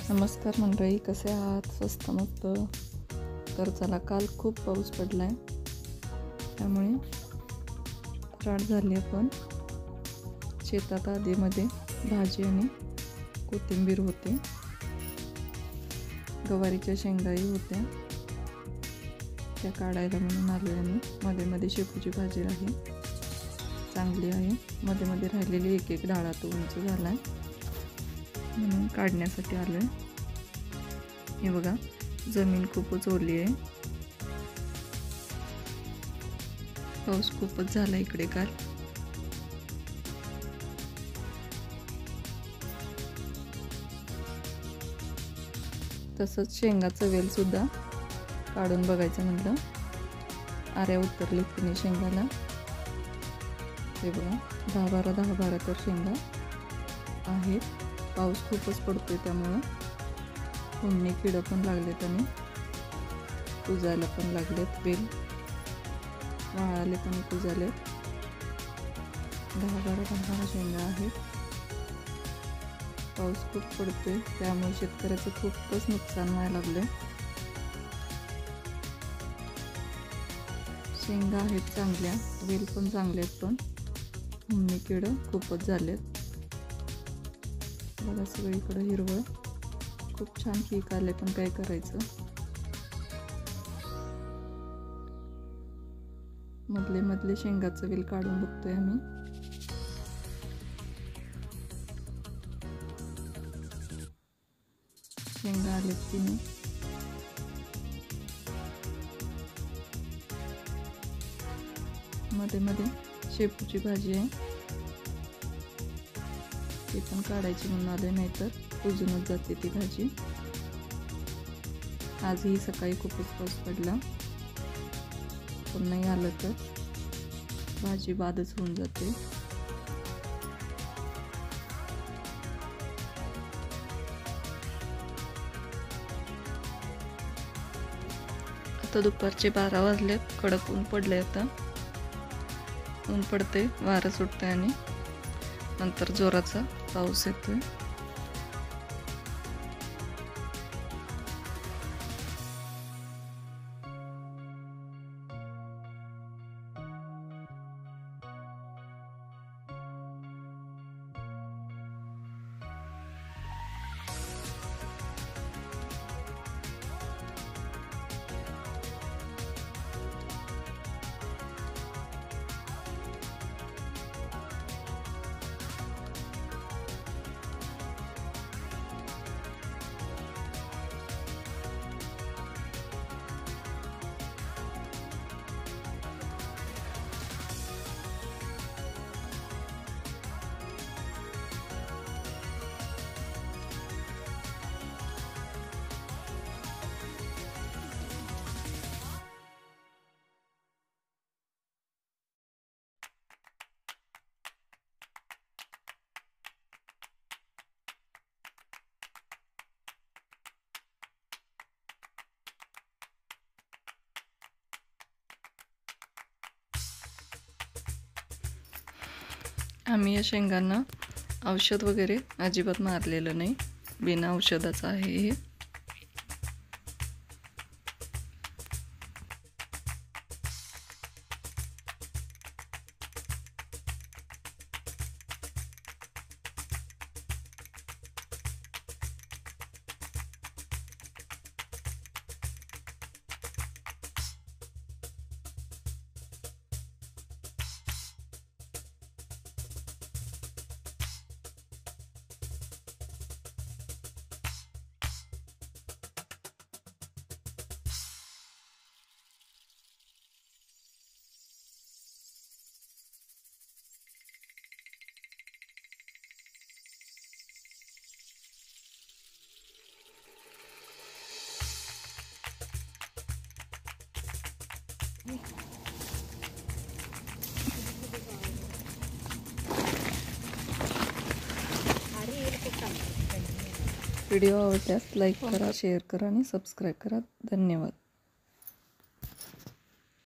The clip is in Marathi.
नमस्कार मंडळी, कसे आहात? स्वस्त मस्त. तर चला, काल खूप पाऊस पडला आहे, त्यामुळे राट झाली. पण शेतात आधीमध्ये भाजी आणि कोथिंबीर होते, गवारीच्या शेंगाही होत्या, त्या काढायला म्हणून आलो आहे मी. मध्ये मध्ये शेपूची भाजी आहे, चांगली आहे. मध्ये मध्ये राहिलेली एक एक डाळा तो उंच झाला आहे म्हणून काढण्यासाठी आलो आहे. हे बघा, जमीन खूपच ओली आहे. पाऊस खूपच झाला इकडे काल. तसंच शेंगाचं वेल सुद्धा काढून बघायचं म्हटलं. आऱ्या उतरली तिने शेंगाला. हे बघा, 10-12 तर शेंगा आहेत. पाऊस खूपच पडतोय, त्यामुळं उन्नी किडं पण लागलेत आणि कुजायला पण लागलेत. वेल वाळाले पण कुजालेत. 10-12 शेंगा आहेत. पाऊस खूप पडतोय, त्यामुळे शेतकऱ्याचं खूपच नुकसान व्हायला लागलंय. शेंगा आहेत चांगल्या, वेल पण चांगले आहेत, पण उन्नी किडं खूपच झालेत. बघा, सगळीकडं हिरवळ, खूप छान पीक आले, पण काय करायचं. मधले शेंगाचं वेल काढून बघतोय आम्ही. शेंगा आलेत तिने. मध्ये शेपूची भाजी आहे, ती पण काढायची म्हणून आले, नाहीतर कुजूनच जाते ती भाजी. आजही सकाळी खूपच पाऊस पडला, पण नाही आलं तर भाजी बादच होऊन जाते. आता दुपारचे 12 वाजले, कडक ऊन पडले. आता ऊन पडते, वारं सुटते आणि नंतर जोराचा पाऊस येतोय. आम्ही या शेंगांना औषध वगैरे अजिबात मारलेलं नाही, बिना औषधाचं आहे हे. व्हिडिओ आवडल्यास लाईक करा, शेअर करा आणि सबस्क्राईब करा. धन्यवाद.